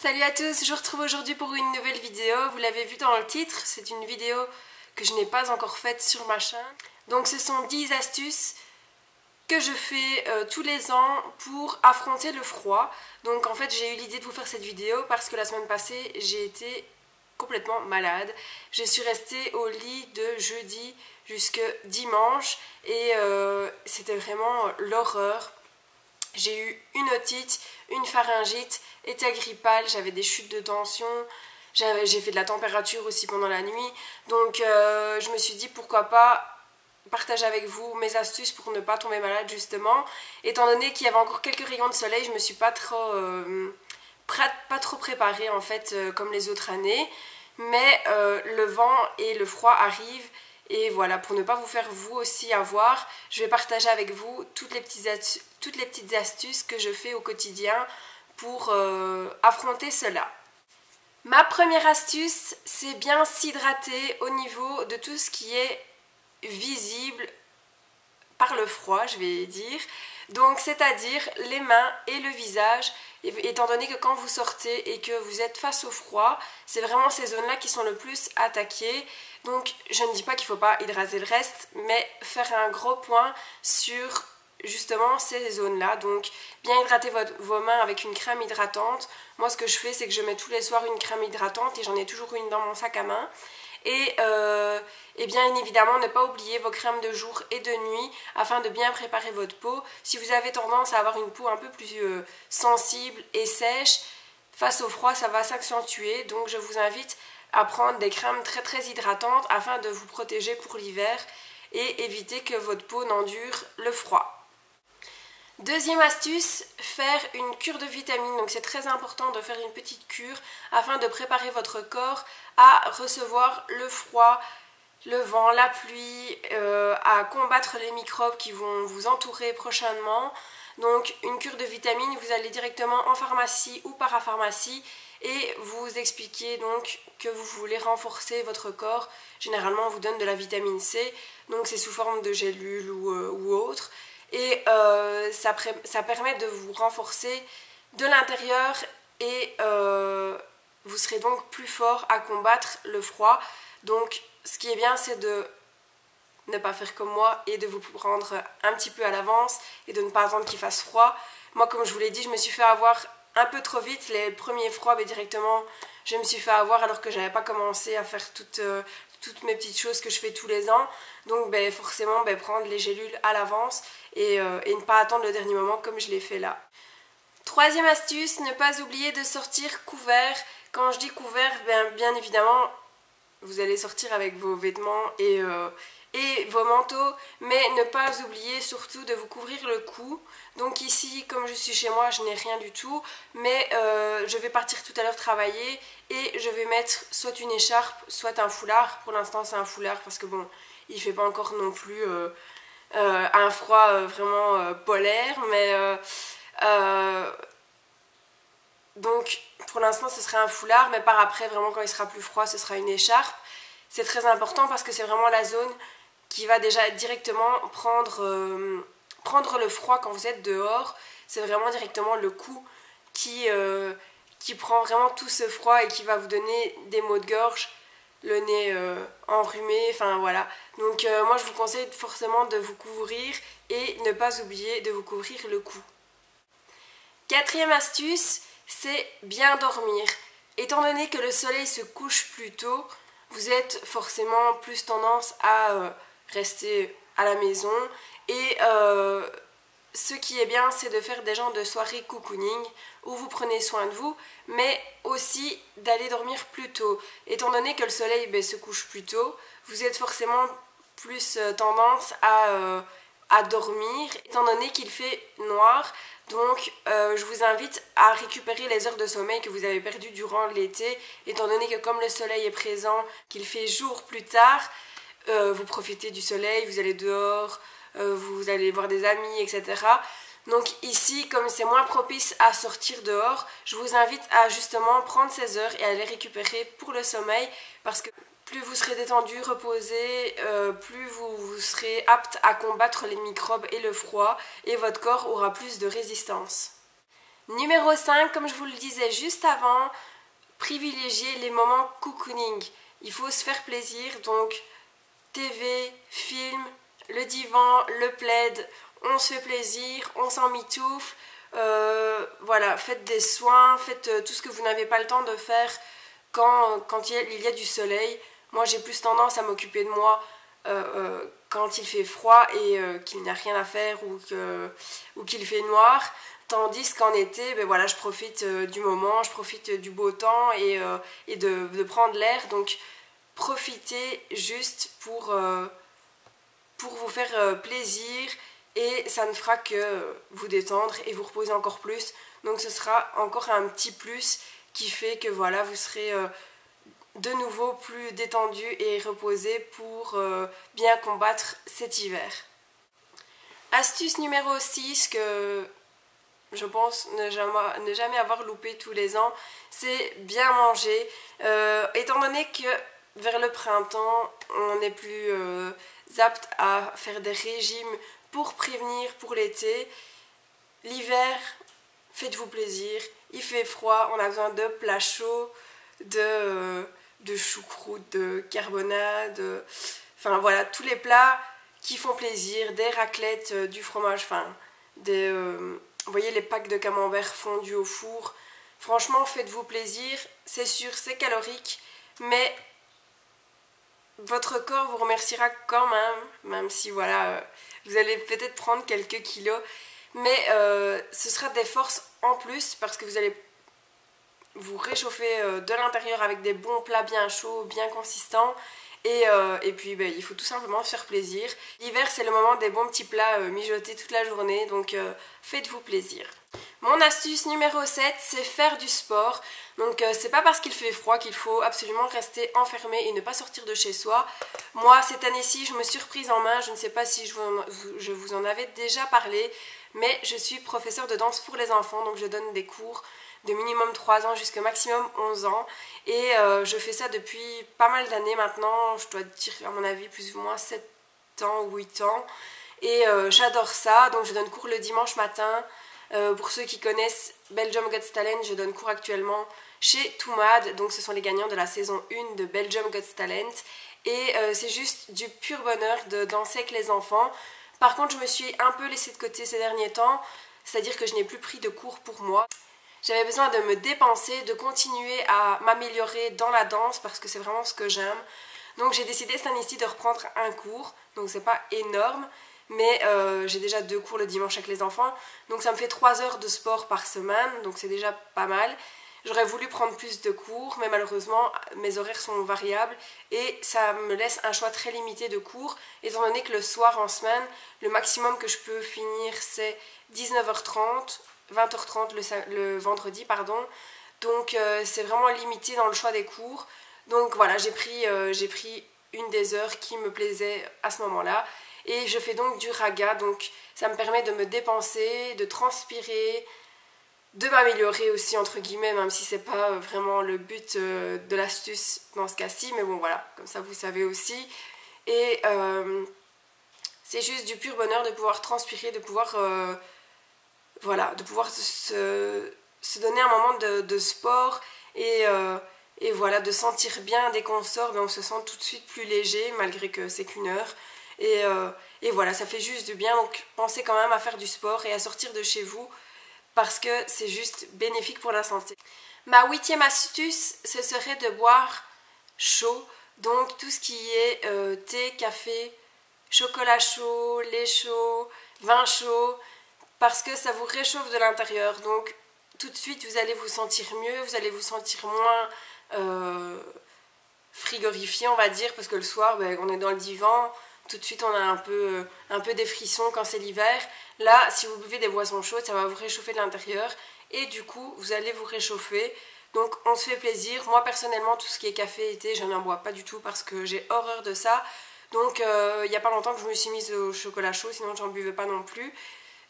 Salut à tous, je vous retrouve aujourd'hui pour une nouvelle vidéo. Vous l'avez vu dans le titre, c'est une vidéo que je n'ai pas encore faite sur ma chaîne. Donc ce sont 10 astuces que je fais tous les ans pour affronter le froid. Donc en fait j'ai eu l'idée de vous faire cette vidéo parce que la semaine passée j'ai été complètement malade. Je suis restée au lit de jeudi jusque dimanche et c'était vraiment l'horreur. J'ai eu une otite, une pharyngite, été grippale, j'avais des chutes de tension, j'ai fait de la température aussi pendant la nuit. Donc je me suis dit pourquoi pas partager avec vous mes astuces pour ne pas tomber malade justement. Étant donné qu'il y avait encore quelques rayons de soleil, je me suis pas trop préparée en fait comme les autres années. Mais le vent et le froid arrivent. Et voilà, pour ne pas vous faire vous aussi avoir, je vais partager avec vous toutes les petites astuces que je fais au quotidien pour affronter cela. Ma première astuce, c'est bien s'hydrater au niveau de tout ce qui est visible par le froid, je vais dire. Donc c'est-à-dire les mains et le visage, étant donné que quand vous sortez et que vous êtes face au froid, c'est vraiment ces zones-là qui sont le plus attaquées. Donc je ne dis pas qu'il ne faut pas hydrater le reste, mais faire un gros point sur justement ces zones-là. Donc bien hydrater vos mains avec une crème hydratante. Moi ce que je fais, c'est que je mets tous les soirs une crème hydratante et j'en ai toujours une dans mon sac à main. Et bien évidemment ne pas oublier vos crèmes de jour et de nuit afin de bien préparer votre peau. Si vous avez tendance à avoir une peau un peu plus sensible et sèche, face au froid ça va s'accentuer. Donc je vous invite à prendre des crèmes très hydratantes afin de vous protéger pour l'hiver et éviter que votre peau n'endure le froid. Deuxième astuce, faire une cure de vitamines. Donc c'est très important de faire une petite cure afin de préparer votre corps à recevoir le froid, le vent, la pluie, à combattre les microbes qui vont vous entourer prochainement. Donc une cure de vitamines, vous allez directement en pharmacie ou parapharmacie et vous expliquez donc que vous voulez renforcer votre corps. Généralement on vous donne de la vitamine C, donc c'est sous forme de gélule ou autre. Et ça permet de vous renforcer de l'intérieur et vous serez donc plus fort à combattre le froid. Donc ce qui est bien, c'est de ne pas faire comme moi et de vous prendre un petit peu à l'avance et de ne pas attendre qu'il fasse froid. Moi, comme je vous l'ai dit, je me suis fait avoir un peu trop vite. Les premiers froids, mais directement, je me suis fait avoir alors que je n'avais pas commencé à faire toutes mes petites choses que je fais tous les ans. Donc forcément, prendre les gélules à l'avance et ne pas attendre le dernier moment comme je l'ai fait là. Troisième astuce, ne pas oublier de sortir couvert. Quand je dis couvert, bien évidemment, vous allez sortir avec vos vêtements et vos manteaux, mais ne pas oublier surtout de vous couvrir le cou. Donc ici, comme je suis chez moi, je n'ai rien du tout, mais je vais partir tout à l'heure travailler et je vais mettre soit une écharpe, soit un foulard. Pour l'instant c'est un foulard parce que bon, il fait pas encore non plus un froid vraiment polaire, mais donc pour l'instant ce sera un foulard, mais par après vraiment quand il sera plus froid ce sera une écharpe. C'est très important parce que c'est vraiment la zone qui va déjà directement prendre le froid quand vous êtes dehors. C'est vraiment directement le cou qui prend vraiment tout ce froid et qui va vous donner des maux de gorge, le nez enrhumé, enfin voilà. Donc moi je vous conseille forcément de vous couvrir et ne pas oublier de vous couvrir le cou. Quatrième astuce, c'est bien dormir. Étant donné que le soleil se couche plus tôt, vous êtes forcément plus tendance à rester à la maison et ce qui est bien, c'est de faire des genres de soirées cocooning où vous prenez soin de vous, mais aussi d'aller dormir plus tôt. Étant donné que le soleil se couche plus tôt, vous êtes forcément plus tendance à dormir, étant donné qu'il fait noir. Donc je vous invite à récupérer les heures de sommeil que vous avez perdues durant l'été, étant donné que comme le soleil est présent, qu'il fait jour plus tard, vous profitez du soleil, vous allez dehors, vous allez voir des amis, etc. Donc ici, comme c'est moins propice à sortir dehors, je vous invite à justement prendre ces heures et à les récupérer pour le sommeil, parce que plus vous serez détendu, reposé, plus vous serez apte à combattre les microbes et le froid et votre corps aura plus de résistance. Numéro 5, comme je vous le disais juste avant, privilégier les moments cocooning. Il faut se faire plaisir, donc TV, film, le divan, le plaid, on se fait plaisir, on s'en mitoufle. Voilà, faites des soins, faites tout ce que vous n'avez pas le temps de faire quand il y a du soleil. Moi j'ai plus tendance à m'occuper de moi quand il fait froid et qu'il n'y a rien à faire ou qu'il fait noir. Tandis qu'en été, ben voilà, je profite du moment, je profite du beau temps et de prendre l'air. Donc profitez juste pour vous faire plaisir et ça ne fera que vous détendre et vous reposer encore plus. Donc ce sera encore un petit plus qui fait que voilà, vous serez de nouveau plus détendu et reposé pour bien combattre cet hiver. Astuce numéro 6 que je pense ne jamais avoir loupé tous les ans, c'est bien manger. Étant donné que vers le printemps, on est plus apte à faire des régimes pour prévenir pour l'été. L'hiver, faites-vous plaisir, il fait froid, on a besoin de plats chauds, de choucroute, de carbonade, enfin voilà, tous les plats qui font plaisir, des raclettes, du fromage, enfin, vous voyez les packs de camembert fondus au four. Franchement, faites-vous plaisir, c'est sûr, c'est calorique, mais votre corps vous remerciera quand même si voilà, vous allez peut-être prendre quelques kilos, mais ce sera des forces en plus parce que vous allez vous réchauffer de l'intérieur avec des bons plats bien chauds, bien consistants. Et puis ben, il faut tout simplement se faire plaisir. L'hiver c'est le moment des bons petits plats mijotés toute la journée, donc faites-vous plaisir. Mon astuce numéro 7, c'est faire du sport. Donc c'est pas parce qu'il fait froid qu'il faut absolument rester enfermé et ne pas sortir de chez soi. Moi cette année-ci je me suis reprise en main, je ne sais pas si je vous en avais déjà parlé, mais je suis professeure de danse pour les enfants, donc je donne des cours de minimum 3 ans jusqu'à maximum 11 ans et je fais ça depuis pas mal d'années maintenant, je dois dire à mon avis plus ou moins 7 ans ou 8 ans et j'adore ça, donc je donne cours le dimanche matin. Pour ceux qui connaissent Belgium Got Talent, je donne cours actuellement chez Toumad, donc ce sont les gagnants de la saison 1 de Belgium Got Talent et c'est juste du pur bonheur de danser avec les enfants. Par contre je me suis un peu laissée de côté ces derniers temps, c'est-à-dire que je n'ai plus pris de cours pour moi. J'avais besoin de me dépenser, de continuer à m'améliorer dans la danse parce que c'est vraiment ce que j'aime. Donc j'ai décidé cette année-ci de reprendre un cours, donc c'est pas énorme, mais j'ai déjà 2 cours le dimanche avec les enfants, donc ça me fait 3 heures de sport par semaine, donc c'est déjà pas mal. J'aurais voulu prendre plus de cours, mais malheureusement mes horaires sont variables et ça me laisse un choix très limité de cours, étant donné que le soir en semaine, le maximum que je peux finir c'est 19h30, 20h30 le vendredi, pardon. Donc c'est vraiment limité dans le choix des cours. Donc voilà, j'ai pris une des heures qui me plaisait à ce moment-là. Et je fais donc du raga, donc ça me permet de me dépenser, de transpirer, de m'améliorer aussi entre guillemets, même si c'est pas vraiment le but de l'astuce dans ce cas-ci. Mais bon voilà, comme ça vous savez aussi. Et c'est juste du pur bonheur de pouvoir transpirer, de pouvoir... voilà, de pouvoir se donner un moment de sport et voilà, de sentir bien dès qu'on sort, on se sent tout de suite plus léger malgré que c'est qu'une heure. Et voilà, ça fait juste du bien, donc pensez quand même à faire du sport et à sortir de chez vous parce que c'est juste bénéfique pour la santé. Ma 8e astuce, ce serait de boire chaud, donc tout ce qui est thé, café, chocolat chaud, lait chaud, vin chaud, parce que ça vous réchauffe de l'intérieur, donc tout de suite vous allez vous sentir mieux, vous allez vous sentir moins frigorifié on va dire, parce que le soir ben, on est dans le divan, tout de suite on a un peu des frissons quand c'est l'hiver. Là si vous buvez des boissons chaudes ça va vous réchauffer de l'intérieur et du coup vous allez vous réchauffer, donc on se fait plaisir. Moi personnellement tout ce qui est café et thé je n'en bois pas du tout parce que j'ai horreur de ça, donc il n'y a pas longtemps que je me suis mise au chocolat chaud, sinon j'en buvais pas non plus.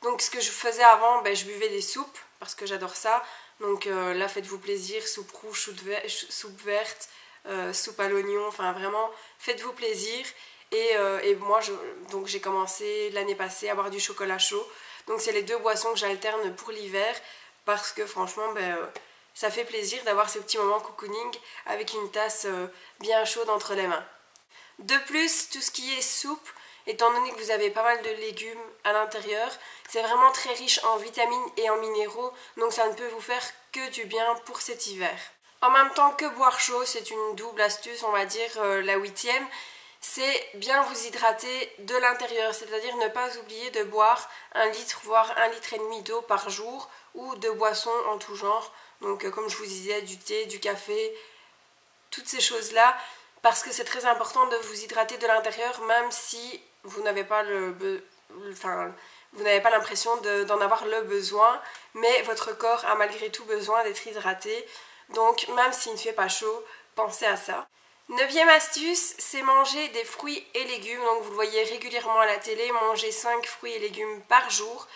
Donc ce que je faisais avant, ben, je buvais des soupes parce que j'adore ça. Donc là faites-vous plaisir, soupe rouge, soupe verte, soupe à l'oignon, enfin vraiment faites-vous plaisir. Et moi donc j'ai commencé l'année passée à boire du chocolat chaud. Donc c'est les 2 boissons que j'alterne pour l'hiver parce que franchement ça fait plaisir d'avoir ce petit moment cocooning avec une tasse bien chaude entre les mains. De plus, tout ce qui est soupe, étant donné que vous avez pas mal de légumes à l'intérieur, c'est vraiment très riche en vitamines et en minéraux, donc ça ne peut vous faire que du bien pour cet hiver. En même temps que boire chaud, c'est une double astuce, on va dire la 8e, c'est bien vous hydrater de l'intérieur, c'est-à-dire ne pas oublier de boire 1 litre, voire 1,5 litre d'eau par jour, ou de boissons en tout genre, donc comme je vous disais, du thé, du café, toutes ces choses-là, parce que c'est très important de vous hydrater de l'intérieur, même si vous n'avez pas l'impression d'en avoir le besoin, mais votre corps a malgré tout besoin d'être hydraté, donc même s'il ne fait pas chaud, pensez à ça. 9e astuce, c'est manger des fruits et légumes, donc vous le voyez régulièrement à la télé, manger 5 fruits et légumes par jour.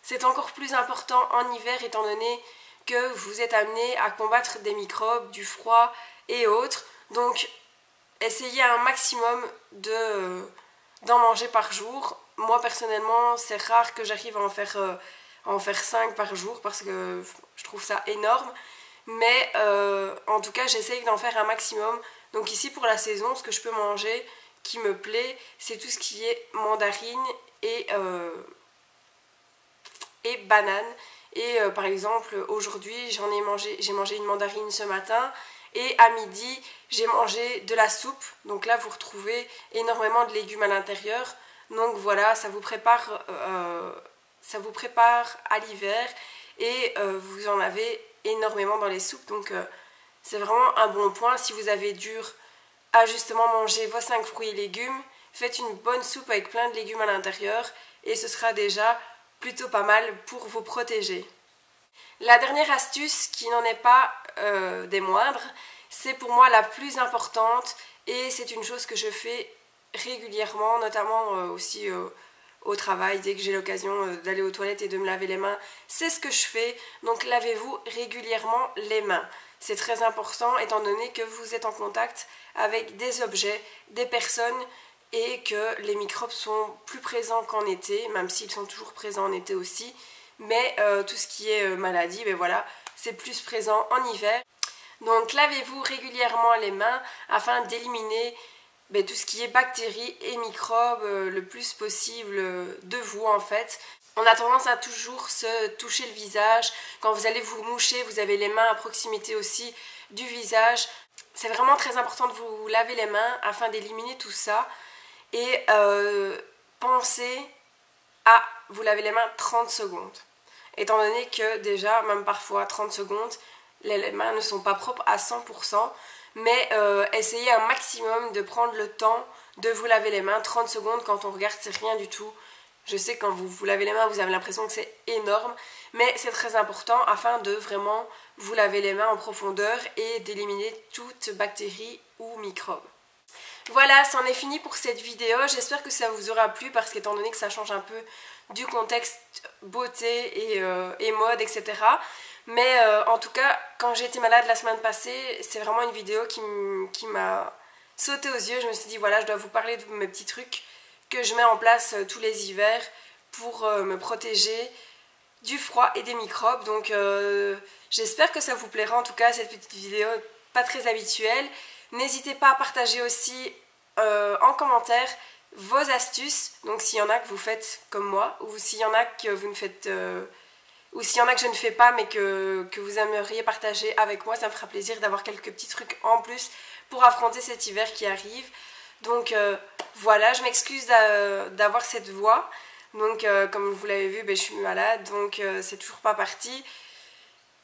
C'est encore plus important en hiver étant donné que vous êtes amené à combattre des microbes, du froid et autres, donc essayez un maximum d'en manger par jour. Moi personnellement, c'est rare que j'arrive à en faire 5 par jour parce que je trouve ça énorme. Mais en tout cas, j'essaye d'en faire un maximum. Donc ici, pour la saison, ce que je peux manger qui me plaît, c'est tout ce qui est mandarine et banane. Et par exemple, aujourd'hui, j'ai mangé une mandarine ce matin. Et à midi, j'ai mangé de la soupe. Donc là, vous retrouvez énormément de légumes à l'intérieur. Donc voilà, ça vous prépare à l'hiver. Et vous en avez énormément dans les soupes. Donc c'est vraiment un bon point. Si vous avez dur à justement manger vos 5 fruits et légumes, faites une bonne soupe avec plein de légumes à l'intérieur. Et ce sera déjà plutôt pas mal pour vous protéger. La dernière astuce, qui n'en est pas des moindres, c'est pour moi la plus importante et c'est une chose que je fais régulièrement, notamment aussi au travail, dès que j'ai l'occasion d'aller aux toilettes et de me laver les mains, c'est ce que je fais. Donc lavez-vous régulièrement les mains. C'est très important étant donné que vous êtes en contact avec des objets, des personnes et que les microbes sont plus présents qu'en été, même s'ils sont toujours présents en été aussi. Mais tout ce qui est maladie, voilà, c'est plus présent en hiver. Donc lavez-vous régulièrement les mains afin d'éliminer tout ce qui est bactéries et microbes le plus possible de vous en fait. On a tendance à toujours se toucher le visage. Quand vous allez vous moucher, vous avez les mains à proximité aussi du visage. C'est vraiment très important de vous laver les mains afin d'éliminer tout ça. Et pensez à vous laver les mains 30 secondes. Étant donné que déjà, même parfois 30 secondes, les mains ne sont pas propres à 100%. Mais essayez un maximum de prendre le temps de vous laver les mains. 30 secondes, quand on regarde, c'est rien du tout. Je sais que quand vous vous lavez les mains, vous avez l'impression que c'est énorme. Mais c'est très important afin de vraiment vous laver les mains en profondeur et d'éliminer toute bactérie ou microbe. Voilà, c'en est fini pour cette vidéo. J'espère que ça vous aura plu parce qu'étant donné que ça change un peu du contexte beauté et mode, etc. Mais en tout cas, quand j'ai été malade la semaine passée, c'est vraiment une vidéo qui m'a sauté aux yeux. Je me suis dit, voilà, je dois vous parler de mes petits trucs que je mets en place tous les hivers pour me protéger du froid et des microbes. Donc j'espère que ça vous plaira en tout cas, cette petite vidéo pas très habituelle. N'hésitez pas à partager aussi en commentaire vos astuces. Donc s'il y en a que vous faites comme moi, ou s'il y en a que vous ne faites... ou s'il y en a que je ne fais pas mais que vous aimeriez partager avec moi, ça me fera plaisir d'avoir quelques petits trucs en plus pour affronter cet hiver qui arrive. Donc voilà, je m'excuse d'avoir cette voix. Donc comme vous l'avez vu, je suis malade, donc c'est toujours pas parti.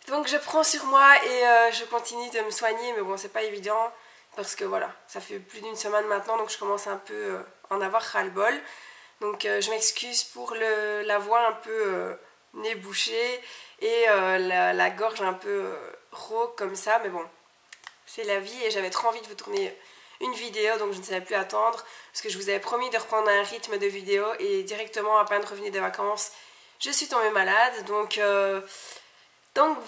Donc je prends sur moi et je continue de me soigner, mais bon, c'est pas évident parce que voilà, ça fait plus d'une semaine maintenant, donc je commence un peu à en avoir ras-le-bol. Donc je m'excuse pour la voix un peu nez bouché et la gorge un peu rauque comme ça, mais bon, c'est la vie et j'avais trop envie de vous tourner une vidéo, donc je ne savais plus attendre parce que je vous avais promis de reprendre un rythme de vidéo et directement à peine revenu des vacances, je suis tombée malade, donc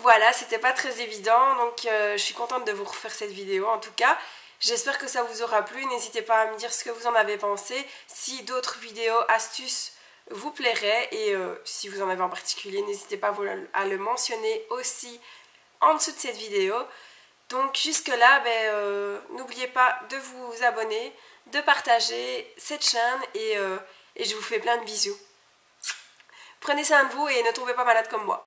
voilà, c'était pas très évident, donc je suis contente de vous refaire cette vidéo en tout cas. J'espère que ça vous aura plu, n'hésitez pas à me dire ce que vous en avez pensé, si d'autres vidéos, astuces vous plairait. Et si vous en avez en particulier, n'hésitez pas à le mentionner aussi en dessous de cette vidéo. Donc jusque là, n'oubliez pas de vous abonner, de partager cette chaîne et je vous fais plein de bisous. Prenez soin de vous et ne tombez pas malade comme moi.